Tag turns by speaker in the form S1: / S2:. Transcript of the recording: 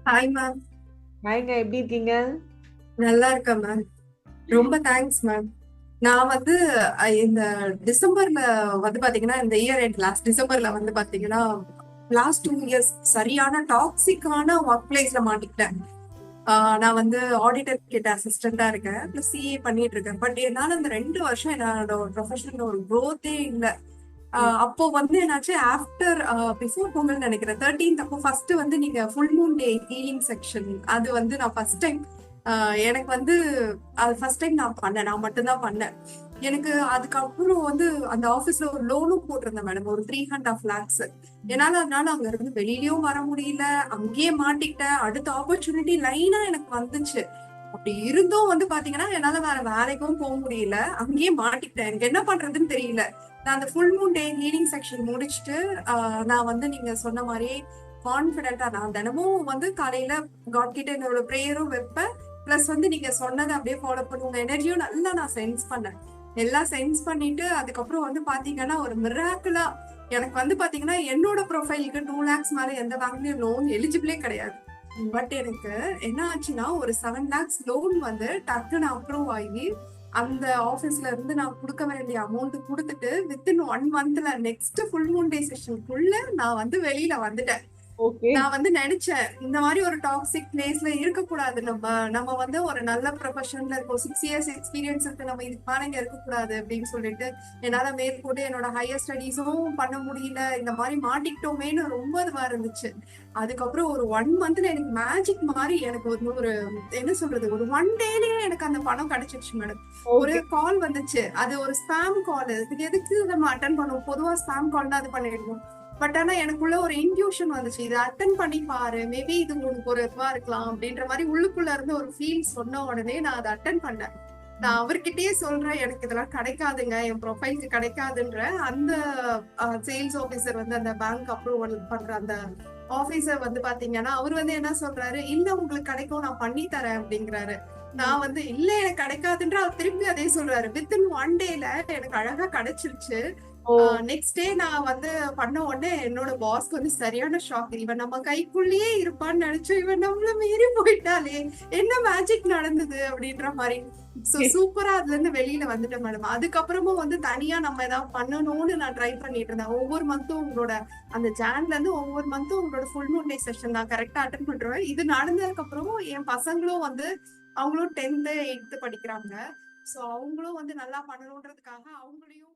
S1: Hi ma'am.
S2: ஹாய்ங்க, எப்படி இருக்கீங்க?
S1: நல்லா இருக்கேன் மேம். ரொம்ப தேங்க்ஸ் மேம். நான் வந்து இந்த டிசம்பர்ல வந்து பாத்தீங்கன்னா, இந்த இயர் எண்ட் லாஸ்ட் டிசம்பர்ல வந்து பாத்தீங்கன்னா, லாஸ்ட் 2 இயர்ஸ் சரியான டாக்ஸிக்கான ஒர்க் பிளேஸ்ல மாட்டிக்கிட்டேன். நான் வந்து ஆடிட்டர் கிட்ட அசிஸ்டண்டா இருக்கேன், பிளஸ் சிஏ பண்ணிட்டு இருக்கேன். பட் என்னால இந்த 2 வருஷம் என்னோட ப்ரொஃபஷனல் ஒரு growth-ஏ இல்லை. அப்போ வந்து என்னாச்சு, ஆஃப்டர் பிஃபோர் பொங்கல் நினைக்கிறேன், 13th அப்போ ஃபர்ஸ்ட் வந்து நீங்க full moon day healing section அது வந்து நான் ஃபர்ஸ்ட் டைம் எனக்கு வந்து அது ஃபர்ஸ்ட் டைம் நான் பண்ணேன். நான் மட்டும்தான் பண்ணேன். எனக்கு அதுக்கப்புறம் வந்து அந்த ஆபீஸ்ல ஒரு லோனும் போட்டிருந்தேன் மேடம், ஒரு 3.5 lakhs. என்னால அதனால அங்க இருந்து வெளியிலயும் வர முடியல, அங்கேயே மாட்டிக்கிட்டேன். அடுத்த ஆப்பர்ச்சுனிட்டி லைனா எனக்கு வந்துச்சு. அப்படி இருந்தும் வந்து பாத்தீங்கன்னா என்னால வேற வேலைக்கும் போக முடியல, அங்கேயே மாட்டிக்கிட்டேன். எனக்கு என்ன பண்றதுன்னு தெரியல. நான் அந்த full moon day healing section முடிச்சுட்டு நான் வந்து நீங்க சொன்ன மாதிரி கான்பிடென்டா நான் தினமும் வந்து காலையில காட் கிட்ட என்னோட ப்ரேயரும் வைப்பேன். பிளஸ் வந்து நீங்க சொன்னதை அப்படியே ஃபாலோ பண்ணுங்க, எனர்ஜியும் நல்லா நான் சென்ஸ் பண்ணேன். எல்லாம் சென்ஸ் பண்ணிட்டு அதுக்கப்புறம் வந்து பாத்தீங்கன்னா ஒரு மிராக்கிளா எனக்கு வந்து பாத்தீங்கன்னா என்னோட ப்ரொஃபைலுக்கு 2 lakhs மேல எந்த பேங்க்லயும் லோன் எலிஜிபிளே கிடையாது. பட் எனக்கு என்ன ஆச்சுன்னா ஒரு 7 lakhs லோன் வந்து டக்குன்னு அப்ரூவ் ஆகி அந்த ஆபீஸ்ல இருந்து நான் கொடுக்க வேண்டிய அமௌண்ட் கொடுத்துட்டு வித்தின் 1 மந்த்ல நெக்ஸ்ட் ஃபுல் மூன் டே செஷனுக்குள்ள நான் வந்து வெளியில வந்துட்டேன்.
S2: ஓகே.
S1: நான் வந்து நினைச்சேன் இந்த மாதிரி ஒரு டாக்ஸிக் பிளேஸ்ல இருக்கக்கூடாது. நம்ம நம்ம வந்து ஒரு நல்ல ப்ரொஃபஷன்ல இருக்கோம், 6 இயர்ஸ் எக்ஸ்பீரியன்ஸ் இருக்கு, நம்ம இதுக்கு மேல இங்க இருக்கக்கூடாது அப்படின்னு சொல்லிட்டு என்னால மேற்கொண்டு என்னோட ஹையர் ஸ்டடீஸும் பண்ண முடியல. இந்த மாதிரி மாட்டிக்கிட்டோமேன்னு ரொம்ப இதுவா இருந்துச்சு. அதுக்கப்புறம் ஒரு 1 மந்த்ல எனக்கு மேஜிக் மாதிரி எனக்கு வந்து ஒரு என்ன சொல்றது, ஒரு 1 டேலயே எனக்கு அந்த பணம் கிடைச்சிருச்சு மேடம். ஒரு
S2: ஓகே.
S1: கால் வந்துச்சு, அது ஒரு ஸ்பாம் கால். இதுக்கு எதுக்கு நம்ம அட்டன் பண்ணுவோம், பொதுவா ஸ்பாம் கால் தான் அது பண்ணிடுவோம். பட் ஆனா எனக்குள்ள ஒரு இன்ட்யூஷன் வந்துச்சு, இதை அட்டன் பண்ணி பாரு, மேபி இது உங்களுக்கு ஒரு இதுவா இருக்கலாம் அப்படின்ற மாதிரி உள்ளுக்குள்ள இருந்து ஒரு ஃபீல் சொன்ன உடனே நான் அதை அட்டன் பண்ணேன். நான் அவர்கிட்டயே சொல்றேன், எனக்கு இதெல்லாம் கிடைக்காதுங்க, என் ப்ரொஃபைலுக்கு கிடைக்காதுன்ற. அந்த சேல்ஸ் ஆபீசர் வந்து அந்த பேங்க் அப்ரூவல் பண்ற அந்த ஆபீசர் வந்து பாத்தீங்கன்னா அவர் வந்து என்ன சொல்றாரு, இல்ல உங்களுக்கு கிடைக்கும், நான் பண்ணி தரேன் அப்படிங்கிறாரு. நான் வந்து இல்ல எனக்கு கிடைக்காதுன்ற, அவர் திருப்பி அதே சொல்றாரு. வித்தின் 1 டேல எனக்கு அழகா கிடைச்சிருச்சு.
S2: ஓ.
S1: நெக்ஸ்ட் டே நான் வந்து பண்ண உடனே என்னோட பாஸ்க்கு வந்து சரியான ஷாக். இவன் நம்ம கைக்குள்ளேயே இருப்பான்னு நினைச்சோம், இவன் நம்மள மீறி போயிட்டாலே, என்ன மேஜிக் நடந்தது அப்படின்ற மாதிரி. So
S2: okay.
S1: சூப்பரா அதுல இருந்து வெளியில வந்துட்டேன் மேடம். அதுக்கப்புறமும் வந்து தனியா நம்ம ஏதாவது பண்ணணும்னு நான் ட்ரை பண்ணிட்டு இருந்தேன். ஒவ்வொரு மந்த்தும் உங்களோட அந்த ஜான்ல இருந்து ஒவ்வொரு மந்த்தும் உங்களோட ஃபுல் மூன் டே செஷன் நான் கரெக்டா அட்டன் பண்றேன். இது நடந்ததுக்கு அப்புறமும் என் பசங்களும் வந்து அவங்களும் 10th 8th படிக்கிறாங்க. சோ அவங்களும் வந்து நல்லா பண்ணணுன்றதுக்காக அவங்களையும்